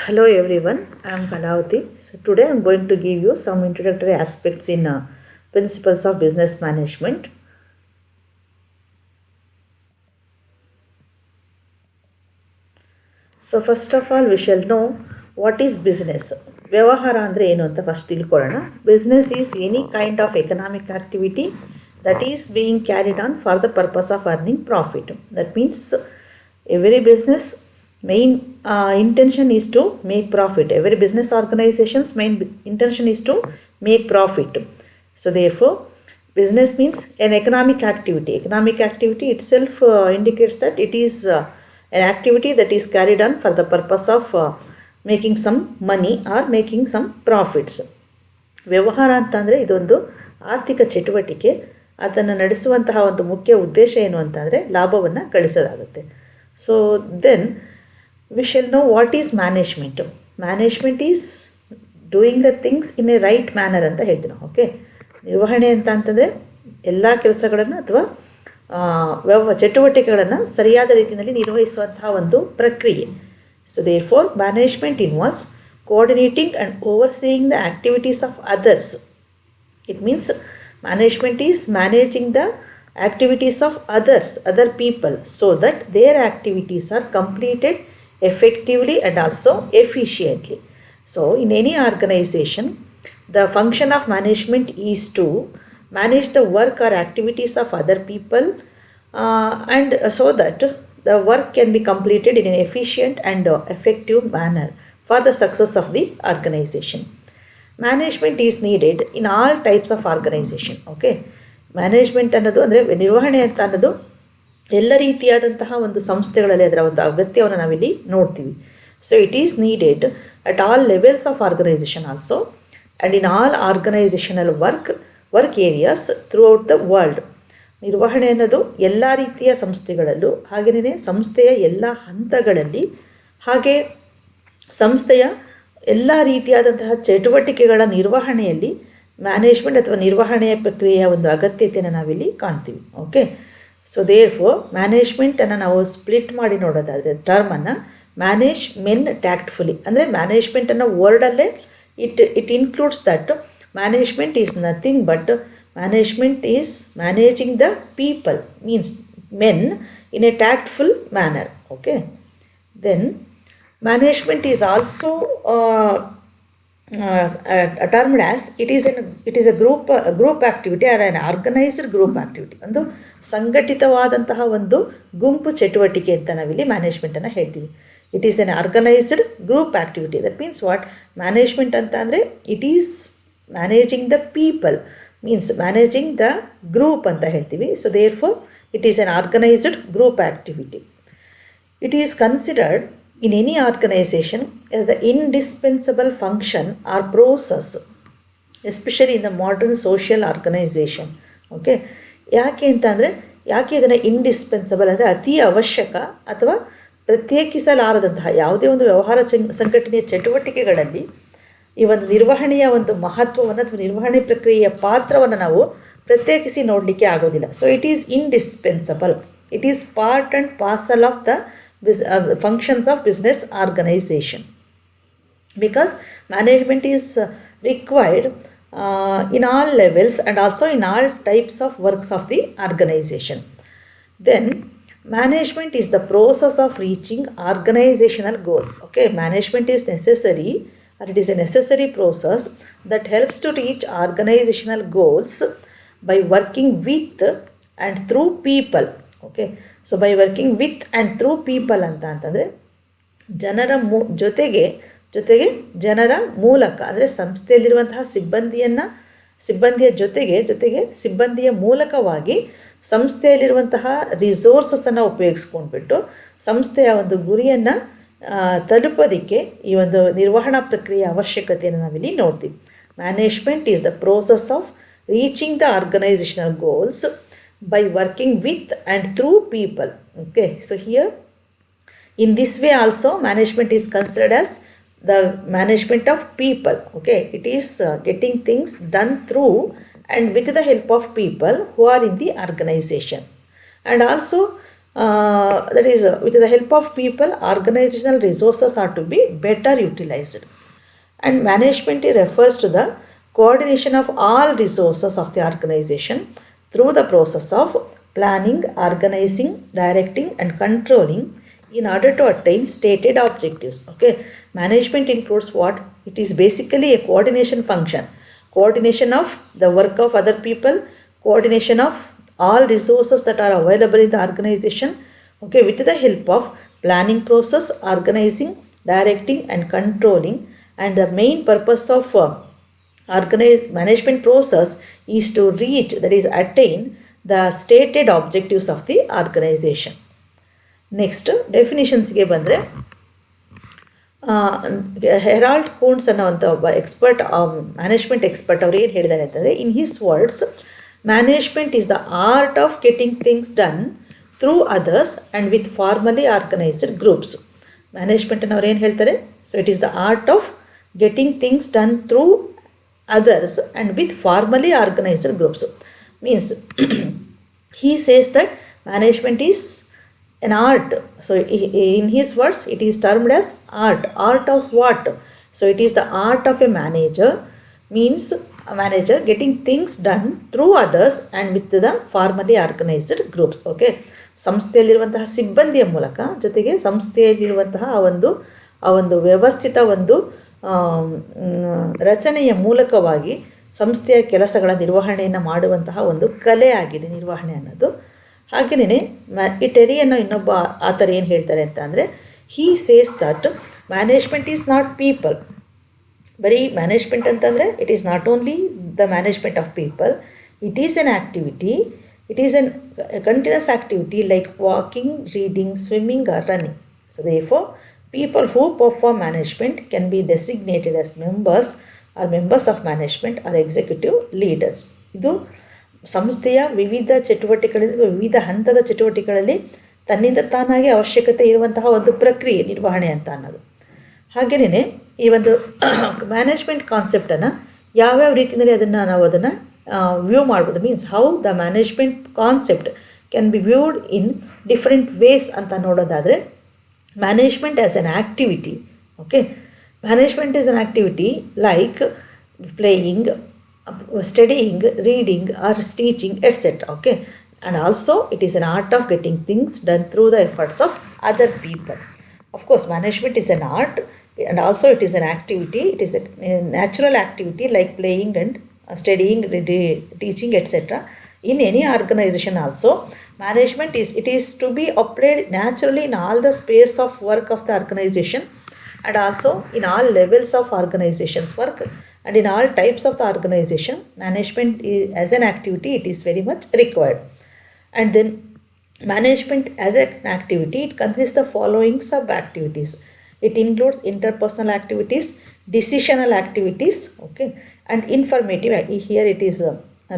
Hello everyone, I am Kalavati. So today I am going to give you some introductory aspects in principles of business management. So first of all we shall know what is business. ವ್ಯವಹಾರ ಅಂದರೆ ಏನು ಅಂತ first ತಿಳ್ಕೊಳ್ಳೋಣ. Business is any kind of economic activity that is being carried on for the purpose of earning profit. That means every business main intention is to make profit. Every business organization's main intention is to make profit. So therefore business means an economic activity. Economic activity itself indicates that it is an activity that is carried on for the purpose of making some money or making some profits. ವ್ಯವಹಾರ ಅಂತಂದರೆ ಇದೊಂದು ಆರ್ಥಿಕ ಚಟುವಟಿಕೆ. ಅದನ್ನು ನಡೆಸುವಂತಹ ಒಂದು ಮುಖ್ಯ ಉದ್ದೇಶ ಏನು ಅಂತಂದರೆ ಲಾಭವನ್ನು ಗಳಿಸೋದಾಗುತ್ತೆ. So then we shall know what is management. Management is doing the things in a right manner ಅಂತ ಹೇಳ್ತೀವಿ ನಾವು. ಓಕೆ, ನಿರ್ವಹಣೆ ಅಂತಂದರೆ ಎಲ್ಲ ಕೆಲಸಗಳನ್ನು ಅಥವಾ ಚಟುವಟಿಕೆಗಳನ್ನು ಸರಿಯಾದ ರೀತಿಯಲ್ಲಿ ನಿರ್ವಹಿಸುವಂತಹ ಒಂದು ಪ್ರಕ್ರಿಯೆ. So therefore management involves coordinating and overseeing the activities of others. It means management is managing the activities of others, other people, so that their activities are completed effectively and also efficiently. So in any organization, the function of management is to manage the work or activities of other people and so that the work can be completed in an efficient and effective manner for the success of the organization. Management is needed in all types of organization. Okay, management ಅನ್ನೋದು ಅಂದರೆ ನಿರ್ವಹಣೆ ಅಂತ ಅನ್ನೋದು ಎಲ್ಲ ರೀತಿಯಾದಂತಹ ಒಂದು ಸಂಸ್ಥೆಗಳಲ್ಲಿ ಅದರ ಒಂದು ಅಗತ್ಯವನ್ನು ನಾವಿಲ್ಲಿ ನೋಡ್ತೀವಿ. So it is needed at all levels of organization also and in all organizational work areas throughout the world. ನಿರ್ವಹಣೆ ಅನ್ನೋದು ಎಲ್ಲ ರೀತಿಯ ಸಂಸ್ಥೆಗಳಲ್ಲೂ, ಹಾಗೆಯೇ ಸಂಸ್ಥೆಯ ಎಲ್ಲ ಹಂತಗಳಲ್ಲಿ, ಹಾಗೆ ಸಂಸ್ಥೆಯ ಎಲ್ಲ ರೀತಿಯಾದಂತಹ ಚಟುವಟಿಕೆಗಳ ನಿರ್ವಹಣೆಯಲ್ಲಿ ಮ್ಯಾನೇಜ್ಮೆಂಟ್ ಅಥವಾ ನಿರ್ವಹಣೆಯ ಪ್ರಕ್ರಿಯೆಯ ಒಂದು ಅಗತ್ಯತೆಯನ್ನು ನಾವಿಲ್ಲಿ ಕಾಣ್ತೀವಿ. ಓಕೆ, ಸೊ ದೇರ್ಫೋರ್ ಮ್ಯಾನೇಜ್ಮೆಂಟನ್ನು ನಾವು ಸ್ಪ್ಲಿಟ್ ಮಾಡಿ ನೋಡೋದಾದರೆ ಟರ್ಮನ್ನು ಮ್ಯಾನೇಜ್ ಮೆನ್ ಟ್ಯಾಕ್ಟ್ಫುಲಿ ಅಂದರೆ ಮ್ಯಾನೇಜ್ಮೆಂಟನ್ನು ವರ್ಡಲ್ಲೇ it includes that management is nothing but management is managing the people, means men in a tactful manner. Okay, then management is also termed as it is a group activity or an organized group activity. ಒಂದು ಸಂಘಟಿತವಾದಂತಹ ಒಂದು ಗುಂಪು ಚಟುವಟಿಕೆ ಅಂತ ನಾವಿಲ್ಲಿ ಮ್ಯಾನೇಜ್ಮೆಂಟನ್ನು ಹೇಳ್ತೀವಿ. It is N organised group activity. That means what management ಅಂತ ಅಂದರೆ it is managing the people, means managing the group ಅಂತ ಹೇಳ್ತೀವಿ. So therefore it is N organised group activity. It is considered in any organization as the indispensable function or process, especially in the modern social organization. Okay, ಯಾಕೆ ಅಂತಂದರೆ ಯಾಕೆ ಇದನ್ನು indispensable ಅಂದರೆ ಅತಿ ಅವಶ್ಯಕ ಅಥವಾ ಪ್ರತ್ಯೇಕಿಸಲಾರದಂತಹ ಯಾವುದೇ ಒಂದು ವ್ಯವಹಾರ ಸಂಘಟನೆಯ ಚಟುವಟಿಕೆಗಳಲ್ಲಿ ಈ ಒಂದು ನಿರ್ವಹಣೆಯ ಒಂದು ಮಹತ್ವವನ್ನು ಅಥವಾ ನಿರ್ವಹಣೆ ಪ್ರಕ್ರಿಯೆಯ ಪಾತ್ರವನ್ನು ನಾವು ಪ್ರತ್ಯೇಕಿಸಿ ನೋಡಲಿಕ್ಕೆ ಆಗೋದಿಲ್ಲ. So it is indispensable. It is part and parcel of the functions of business organization, because management is required in all levels and also in all types of works of the organization. Then management is the process of reaching organizational goals. Okay, management is necessary, or it is a necessary process that helps to reach organizational goals by working with and through people. Okay, so by working with and through people ಅಂತಂದರೆ ಜನರ ಜೊತೆಗೆ ಜನರ ಮೂಲಕ ಅಂದರೆ ಸಂಸ್ಥೆಯಲ್ಲಿರುವಂತಹ ಸಿಬ್ಬಂದಿಯ ಜೊತೆಗೆ ಸಿಬ್ಬಂದಿಯ ಮೂಲಕವಾಗಿ ಸಂಸ್ಥೆಯಲ್ಲಿರುವಂತಹ ರಿಸೋರ್ಸಸನ್ನು ಉಪಯೋಗಿಸ್ಕೊಂಡ್ಬಿಟ್ಟು ಸಂಸ್ಥೆಯ ಒಂದು ಗುರಿಯನ್ನು ತಲುಪೋದಕ್ಕೆ ಈ ಒಂದು ನಿರ್ವಹಣಾ ಪ್ರಕ್ರಿಯೆಯ ಅವಶ್ಯಕತೆಯನ್ನು ನಾವಿಲ್ಲಿ ನೋಡ್ತೀವಿ. Management is the process of reaching the organizational goals by working with and through people. Okay, so here in this way also management is considered as the management of people. Okay, it is getting things done through and with the help of people who are in the organization. And also that is, with the help of people, organizational resources are to be better utilized. And management refers to the coordination of all resources of the organization through the process of planning, organizing, directing, and controlling in order to attain stated objectives. Okay, management includes what? It is basically a coordination function, coordination of the work of other people, coordination of all resources that are available in the organization, okay, with the help of planning process, organizing, directing, and controlling. And the main purpose of management process is to reach, that is attain, the stated objectives of the organization. Next ಡೆಫಿನಿಷನ್ಸ್ಗೆ ಬಂದರೆ, Harold Coons ಅನ್ನೋವಂಥ ಒಬ್ಬ expert, management expert, ಅವ್ರು ಏನು ಹೇಳಿದ್ದಾರೆ ಅಂತಂದರೆ, in his words, management is the art of getting things done through others and with formally organised groups. ಮ್ಯಾನೇಜ್ಮೆಂಟನ್ನು ಅವ್ರು ಏನು ಹೇಳ್ತಾರೆ? So it is the art of getting things done through others and with formally organized groups. Means he says that management is an art. So in his words, it is termed as art. Art of what? So it is the art of a manager, means a manager getting things done through others and with the formally organized groups. Okay, ಸಂಸ್ಥೆಯಲ್ಲಿರುವಂತಹ ಸಿಬ್ಬಂದಿಯ ಮೂಲಕ, ಜೊತೆಗೆ ಸಂಸ್ಥೆಯಲ್ಲಿರುವಂತಹ ಆ ಒಂದು ವ್ಯವಸ್ಥಿತ ಒಂದು ರಚನೆಯ ಮೂಲಕವಾಗಿ ಸಂಸ್ಥೆಯ ಕೆಲಸಗಳ ನಿರ್ವಹಣೆಯನ್ನು ಮಾಡುವಂತಹ ಒಂದು ಕಲೆ ಆಗಿದೆ ನಿರ್ವಹಣೆ ಅನ್ನೋದು. ಹಾಗೆಯೇ ಟೆರಿ ಅನ್ನೋ ಇನ್ನೊಬ್ಬ ಆತರ ಏನು ಹೇಳ್ತಾರೆ ಅಂತ ಅಂದರೆ, he says that management is not people. ಬರೀ ಮ್ಯಾನೇಜ್ಮೆಂಟ್ ಅಂತಂದರೆ it is not only the management of people, it is an activity, it is an continuous activity like walking, reading, swimming or running. So therefore people who perform management can be designated as members of management or executive leaders. ಇದು ಸಂಸ್ಥೆಯ ವಿವಿಧ ಚಟುವಟಿಕೆಗಳಲ್ಲಿ, ವಿವಿಧ ಹಂತದ ಚಟುವಟಿಕೆಗಳಲ್ಲಿ ತನ್ನಿಂದ ತಾನಾಗಿ ಅವಶ್ಯಕತೆ ಇರುವಂತಹ ಒಂದು ಪ್ರಕ್ರಿಯೆ ನಿರ್ವಹಣೆ ಅಂತ ಅನ್ನೋದು. ಹಾಗೆಯೇ ಈ ಒಂದು ಮ್ಯಾನೇಜ್ಮೆಂಟ್ ಕಾನ್ಸೆಪ್ಟನ್ನು ಯಾವ್ಯಾವ ರೀತಿಯಲ್ಲಿ ನಾವು ಅದನ್ನು ವ್ಯೂ ಮಾಡ್ಬೋದು, means how the management concept can be viewed in different ways ಅಂತ ನೋಡೋದಾದರೆ, management as an activity. Okay, management is an activity like playing, studying, reading or teaching, etc. Okay, and also it is an art of getting things done through the efforts of other people. Of course, management is an art and also it is an activity. It is a natural activity like playing and studying, teaching, etc. In any organization also, management is to be applied naturally in all the space of work of the organization and also in all levels of organization's work and in all types of the organization. Management is, as an activity, it is very much required. And then management as an activity, it consists the following sub activities. It includes interpersonal activities, decisional activities, okay, and informative. Here it is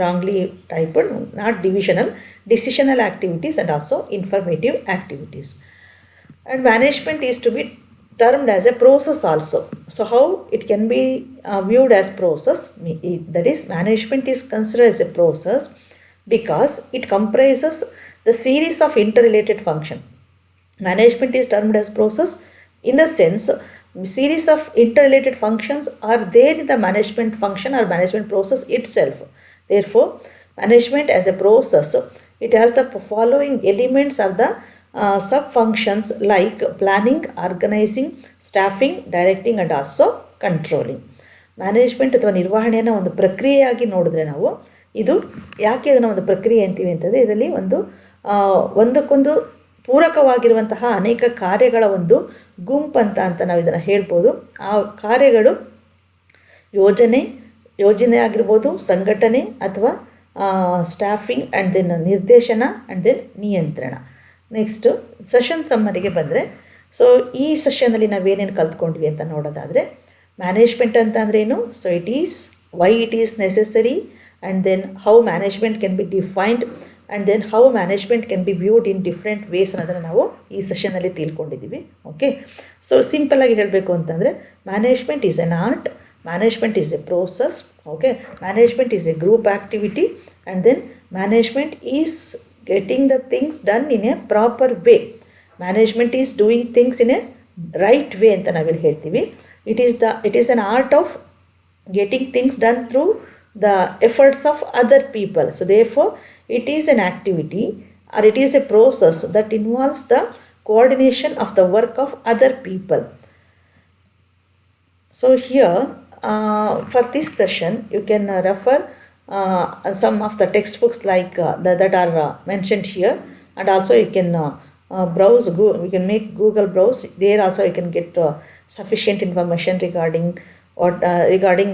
wrongly typed, not divisional, decisional activities and also informative activities. And management is to be termed as a process also. So how it can be viewed as process? That is, management is considered as a process because it comprises the series of interrelated functions. Management is termed as process in the sense series of interrelated functions are there in the management function or management process itself. Therefore, management as a process, it has the following elements of the sub-functions like planning, organizing, staffing, directing and also controlling. Management ಅಥವಾ ನಿರ್ವಹಣೆಯನ್ನು ಒಂದು ಪ್ರಕ್ರಿಯೆಯಾಗಿ ನೋಡಿದ್ರೆ ನಾವು, ಇದು ಯಾಕೆ ಅದನ್ನು ಒಂದು ಪ್ರಕ್ರಿಯೆ ಅಂತೀವಿ ಅಂತಂದರೆ, ಇದರಲ್ಲಿ ಒಂದಕ್ಕೊಂದು ಪೂರಕವಾಗಿರುವಂತಹ ಅನೇಕ ಕಾರ್ಯಗಳ ಒಂದು ಗುಂಪಂತ ನಾವು ಇದನ್ನು ಹೇಳ್ಬೋದು. ಆ ಕಾರ್ಯಗಳು ಯೋಜನೆ ಆಗಿರ್ಬೋದು, ಸಂಘಟನೆ ಅಥವಾ ಸ್ಟಾಫಿಂಗ್ ಆ್ಯಂಡ್ ದೆನ್ ನಿರ್ದೇಶನ ಆ್ಯಂಡ್ ದೆನ್ ನಿಯಂತ್ರಣ. ನೆಕ್ಸ್ಟು ಸೆಷನ್ ಸಮ್ಮರಿಗೆ ಬಂದರೆ, ಸೊ ಈ ಸೆಷನ್ನಲ್ಲಿ ನಾವೇನೇನು ಕಲ್ತ್ಕೊಂಡ್ವಿ ಅಂತ ನೋಡೋದಾದರೆ, ಮ್ಯಾನೇಜ್ಮೆಂಟ್ ಅಂತ ಅಂದ್ರೇನು, so it is why it is necessary and then how management can be defined and then how management can be viewed in different ways ಅನ್ನೋದನ್ನು ನಾವು ಈ ಸೆಷನ್ನಲ್ಲಿ ತಿಳ್ಕೊಂಡಿದ್ದೀವಿ. ಓಕೆ, ಸೊ ಸಿಂಪಲ್ಲಾಗಿ ಹೇಳಬೇಕು ಅಂತಂದರೆ, management is an art, management is a process, okay, management is a group activity, and then management is getting the things done in a proper way. Management is doing things in a right way ಅಂತ ನಾವಿಲ್ಲಿ ಹೇಳ್ತೀವಿ. It is an art of getting things done through the efforts of other people. So therefore it is an activity or it is a process that involves the coordination of the work of other people. So here for this session you can refer some of the textbooks like that are mentioned here, and also you can browse. We can make Google browse. There also you can get sufficient information regarding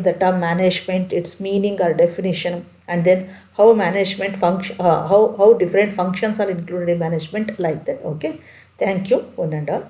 the term management, its meaning or definition, and then how management function, how different functions are included in management, like that. Okay, thank you, one and all.